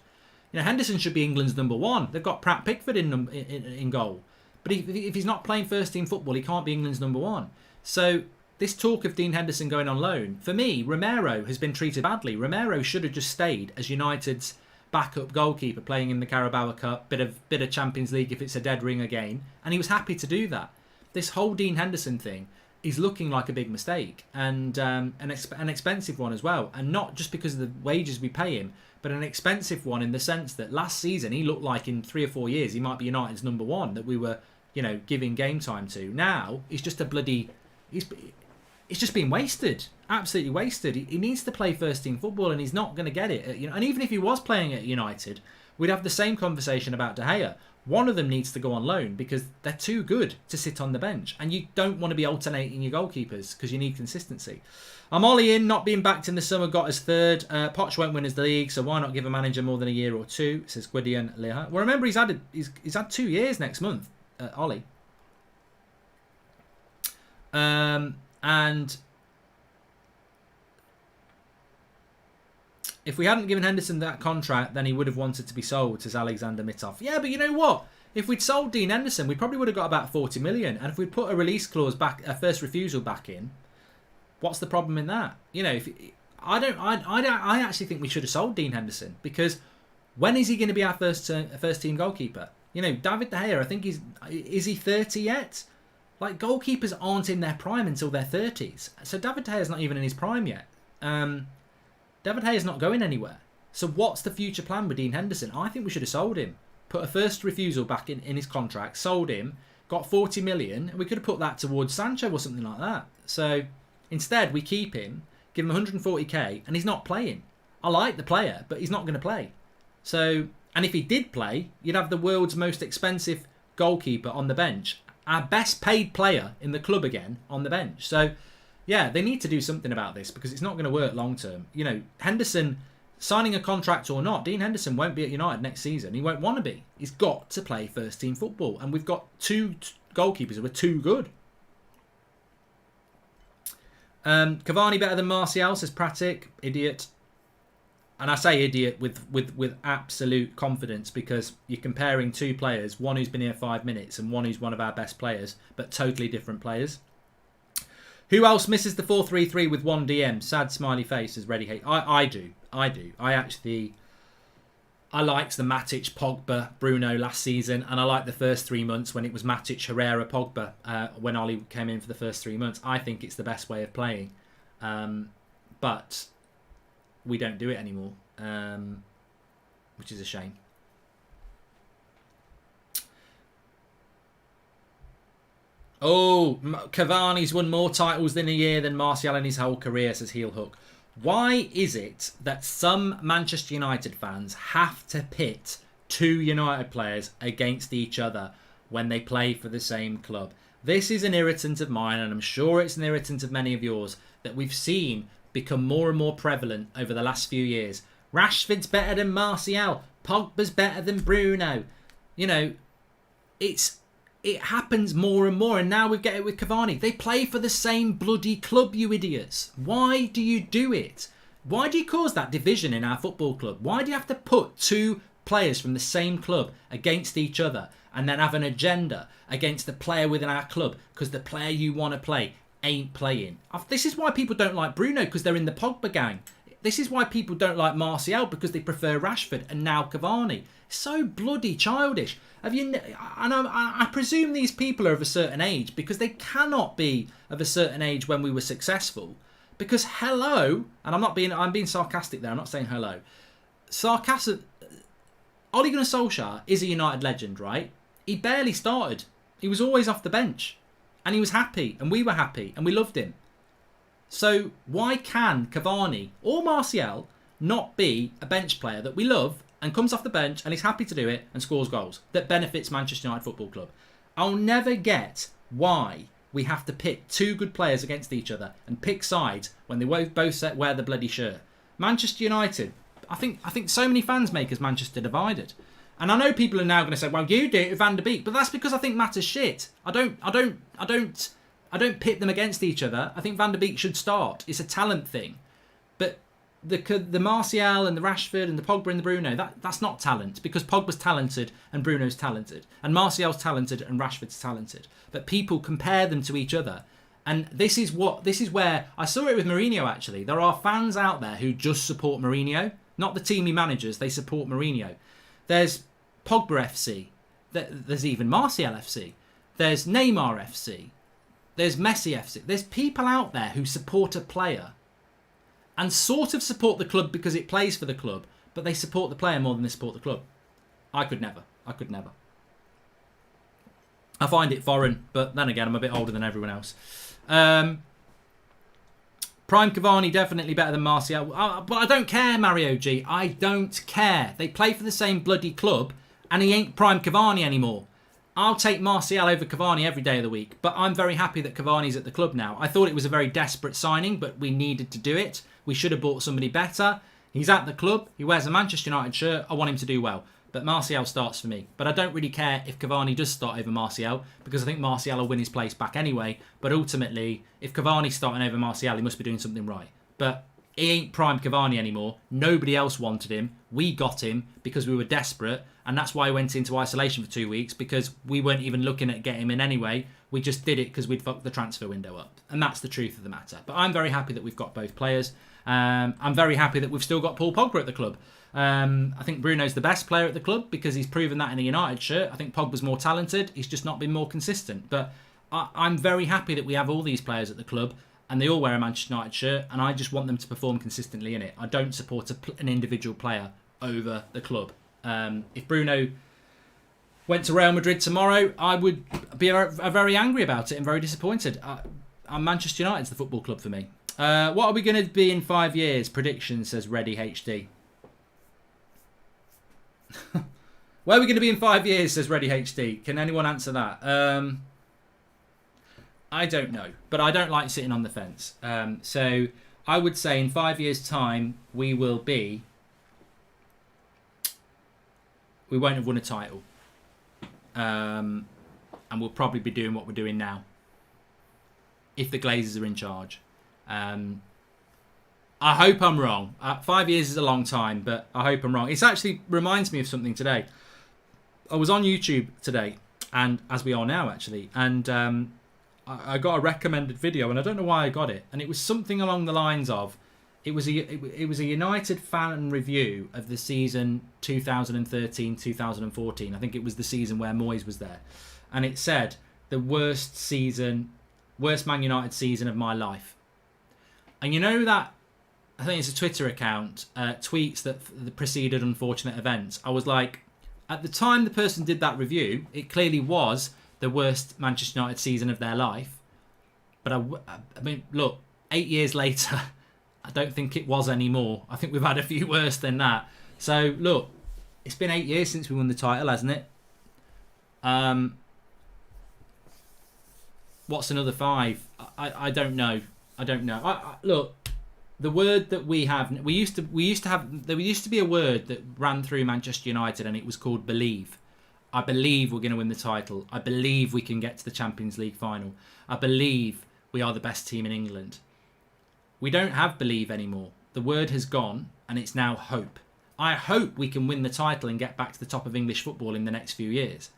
You know, Henderson should be England's number one. They've got Pratt Pickford in goal. But if he's not playing first team football, he can't be England's number one. So this talk of Dean Henderson going on loan, for me, Romero has been treated badly. Romero should have just stayed as United's backup goalkeeper, playing in the Carabao Cup, bit of Champions League if it's a dead ring again, and he was happy to do that. This whole Dean Henderson thing is looking like a big mistake, and an expensive one as well, and not just because of the wages we pay him, but an expensive one in the sense that last season he looked like in 3 or 4 years he might be United's number one that we were, giving game time to. Now he's just it's just being wasted, absolutely wasted. He needs to play first team football, and he's not going to get it. And even if he was playing at United, we'd have the same conversation about De Gea. One of them needs to go on loan because they're too good to sit on the bench, and you don't want to be alternating your goalkeepers because you need consistency. I'm Ollie in, not being backed in the summer got us third. Poch won't win us the league, so why not give a manager more than a year or two? Says Gwydion Leha. Well, remember he's had 2 years next month, Ollie. And if we hadn't given Henderson that contract, then he would have wanted to be sold, says Alexander Mitov. Yeah, but you know what? If we'd sold Dean Henderson, we probably would have got about 40 million. And if we'd put a release clause back, a first refusal back in, what's the problem in that? I actually think we should have sold Dean Henderson, because when is he going to be our first team goalkeeper? David De Gea, I think is he 30 yet? Like, goalkeepers aren't in their prime until their 30s. So David De Gea's not even in his prime yet. David De Gea's not going anywhere. So what's the future plan with Dean Henderson? I think we should have sold him. Put a first refusal back in his contract, sold him, got 40 million, and we could have put that towards Sancho or something like that. So instead, we keep him, give him 140k, and he's not playing. I like the player, but he's not going to play. So, and if he did play, you'd have the world's most expensive goalkeeper on the bench, our best paid player in the club again on the bench. So, yeah, they need to do something about this because it's not going to work long term. Henderson, signing a contract or not, Dean Henderson won't be at United next season. He won't want to be. He's got to play first team football. And we've got 2 goalkeepers who are too good. Cavani better than Martial, says Pratic. Idiot. And I say idiot with absolute confidence, because you're comparing 2 players, one who's been here 5 minutes and one who's one of our best players, but totally different players. Who else misses the 4-3-3 with 1 DM? Sad smiley face, says Ready Hate. I do. I liked the Matic, Pogba, Bruno last season, and I liked the first 3 months when it was Matic, Herrera, Pogba, when Ollie came in for the first 3 months. I think it's the best way of playing. But we don't do it anymore, which is a shame. Oh, Cavani's won more titles in a year than Martial in his whole career, says Heel Hook. Why is it that some Manchester United fans have to pit 2 United players against each other when they play for the same club? This is an irritant of mine, and I'm sure it's an irritant of many of yours, that we've seen become more and more prevalent over the last few years. Rashford's better than Martial. Pogba's better than Bruno. It happens more and more, and now we get it with Cavani. They play for the same bloody club, you idiots. Why do you do it? Why do you cause that division in our football club? Why do you have to put 2 players from the same club against each other and then have an agenda against the player within our club because the player you want to play ain't playing? This is why people don't like Bruno, because they're in the Pogba gang. This is why people don't like Martial, because they prefer Rashford and now Cavani. So bloody childish. I presume these people are of a certain age, because they cannot be of a certain age when we were successful. Because hello, and I'm being sarcastic there. I'm not saying hello. Sarcasm. Ole Gunnar Solskjaer is a United legend, right? He barely started. He was always off the bench. And he was happy, and we were happy, and we loved him. So why can Cavani or Martial not be a bench player that we love and comes off the bench and is happy to do it and scores goals that benefits Manchester United Football Club? I'll never get why we have to pit two good players against each other and pick sides when they both wear the bloody shirt. Manchester United, I think so many fans make us Manchester divided. And I know people are now going to say, well, you do it with Van der Beek, but that's because I think Matt's shit. I don't pit them against each other. I think Van der Beek should start. It's a talent thing. But the Martial and the Rashford and the Pogba and the Bruno, that's not talent, because Pogba's talented and Bruno's talented and Martial's talented and Rashford's talented. But people compare them to each other. And this is where I saw it with Mourinho, actually. There are fans out there who just support Mourinho, not the team he manages. They support Mourinho. There's Pogba FC. There's even Martial FC. There's Neymar FC. There's Messi FC. There's people out there who support a player and sort of support the club because it plays for the club, but they support the player more than they support the club. I could never. I find it foreign, but then again, I'm a bit older than everyone else. Prime Cavani definitely better than Martial. But I don't care, Mario G. I don't care. They play for the same bloody club, and he ain't Prime Cavani anymore. I'll take Martial over Cavani every day of the week, but I'm very happy that Cavani's at the club now. I thought it was a very desperate signing, but we needed to do it. We should have bought somebody better. He's at the club. He wears a Manchester United shirt. I want him to do well. But Martial starts for me. But I don't really care if Cavani does start over Martial, because I think Martial will win his place back anyway. But ultimately, if Cavani's starting over Martial, he must be doing something right. But he ain't Prime Cavani anymore. Nobody else wanted him. We got him because we were desperate. And that's why I went into isolation for 2 weeks, because we weren't even looking at getting him in anyway. We just did it because we'd fucked the transfer window up. And that's the truth of the matter. But I'm very happy that we've got both players. I'm very happy that we've still got Paul Pogba at the club. I think Bruno's the best player at the club because he's proven that in a United shirt. I think Pogba's more talented. He's just not been more consistent. But I'm very happy that we have all these players at the club and they all wear a Manchester United shirt, and I just want them to perform consistently in it. I don't support an individual player over the club. If Bruno went to Real Madrid tomorrow, I would be very angry about it and very disappointed. Manchester United's the football club for me. What are we going to be in 5 years? Prediction, says Reddy HD. Where are we going to be in 5 years, says Reddy HD. Can anyone answer that? I don't know, but I don't like sitting on the fence. So I would say in 5 years' time, we won't have won a title. And we'll probably be doing what we're doing now, if the Glazers are in charge. I hope I'm wrong. 5 years is a long time, but I hope I'm wrong. It actually reminds me of something today. I was on YouTube today, and as we are now actually, and I got a recommended video, and I don't know why I got it, and it was something along the lines of, it was a United fan review of the season 2013-2014. I think it was the season where Moyes was there, and it said the worst Man United season of my life. And you know that, I think it's a Twitter account, tweets that preceded unfortunate events. I was like, at the time the person did that review, it clearly was the worst Manchester United season of their life. But I mean, look, 8 years later, I don't think it was anymore. I think we've had a few worse than that. So, look, it's been 8 years since we won the title, hasn't it? What's another 5? I don't know. Look, the word that we have, there used to be a word that ran through Manchester United, and it was called believe. I believe we're going to win the title. I believe we can get to the Champions League final. I believe we are the best team in England. We don't have believe anymore. The word has gone, and it's now hope. I hope we can win the title and get back to the top of English football in the next few years.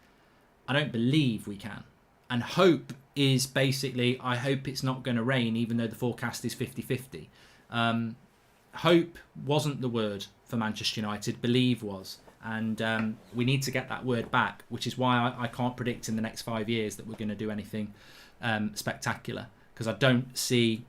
I don't believe we can. And hope is basically, I hope it's not going to rain, even though the forecast is 50-50. Hope wasn't the word for Manchester United. Believe was. And we need to get that word back, which is why I can't predict in the next 5 years that we're going to do anything spectacular, because I don't see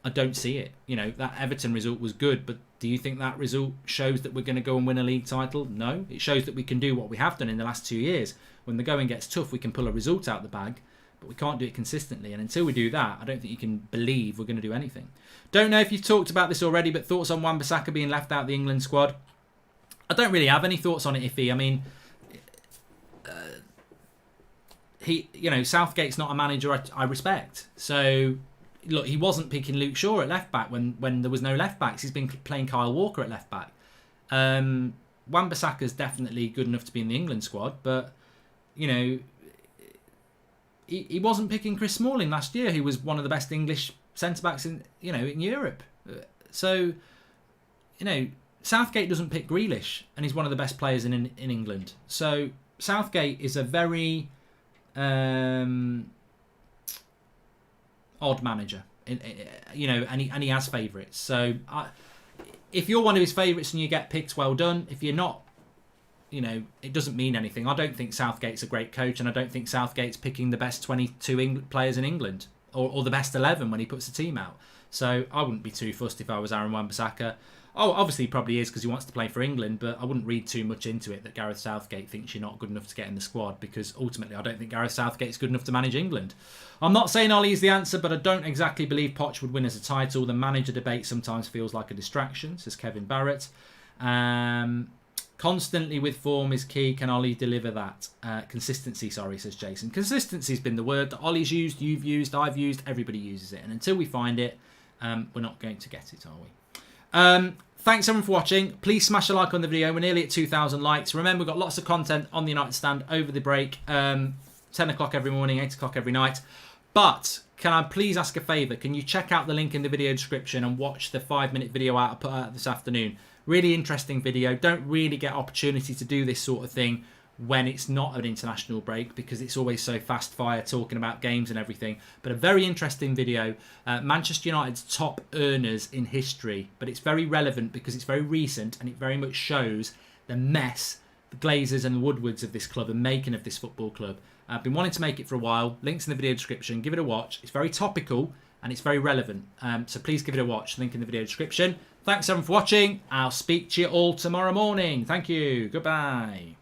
it. You know, that Everton result was good, but do you think that result shows that we're going to go and win a league title? No. It shows that we can do what we have done in the last 2 years. When the going gets tough, we can pull a result out the bag, but we can't do it consistently. And until we do that, I don't think you can believe we're going to do anything. Don't know if you've talked about this already, but thoughts on Wan-Bissaka being left out of the England squad? I don't really have any thoughts on it, Iffy. I mean, Southgate's not a manager I respect. So, look, he wasn't picking Luke Shaw at left back when there was no left backs. He's been playing Kyle Walker at left back. Wan-Bissaka's definitely good enough to be in the England squad, but he wasn't picking Chris Smalling last year, who was one of the best English centre backs in Europe. So, Southgate doesn't pick Grealish, and he's one of the best players in England. So Southgate is a very odd manager, and he has favourites. So if you're one of his favourites and you get picked, well done. If you're not, it doesn't mean anything. I don't think Southgate's a great coach, and I don't think Southgate's picking the best 22 players in England or the best 11 when he puts the team out. So I wouldn't be too fussed if I was Aaron Wan-Bissaka. Oh, obviously he probably is because he wants to play for England, but I wouldn't read too much into it that Gareth Southgate thinks you're not good enough to get in the squad, because ultimately I don't think Gareth Southgate's good enough to manage England. I'm not saying Ollie is the answer, but I don't exactly believe Poch would win as a title. The manager debate sometimes feels like a distraction, says Kevin Barrett. Constantly with form is key. Can Ollie deliver that? Consistency, says Jason. Consistency's been the word that Ollie's used, you've used, I've used, everybody uses it. And until we find it, we're not going to get it, are we? Thanks everyone for watching. Please smash a like on the video. We're nearly at 2,000 likes. Remember, we've got lots of content on the United Stand over the break. 10 o'clock every morning, 8 o'clock every night. But can I please ask a favour? Can you check out the link in the video description and watch the 5-minute video I put out this afternoon? Really interesting video. Don't really get opportunity to do this sort of thing when it's not an international break, because it's always so fast fire talking about games and everything. But a very interesting video. Manchester United's top earners in history, but it's very relevant because it's very recent and it very much shows the mess the Glazers and the Woodwards of this club are making of this football club. I've been wanting to make it for a while. Links in the video description. Give it a watch. It's very topical and it's very relevant. So please give it a watch. Link in the video description. Thanks everyone for watching. I'll speak to you all tomorrow morning. Thank you. Goodbye.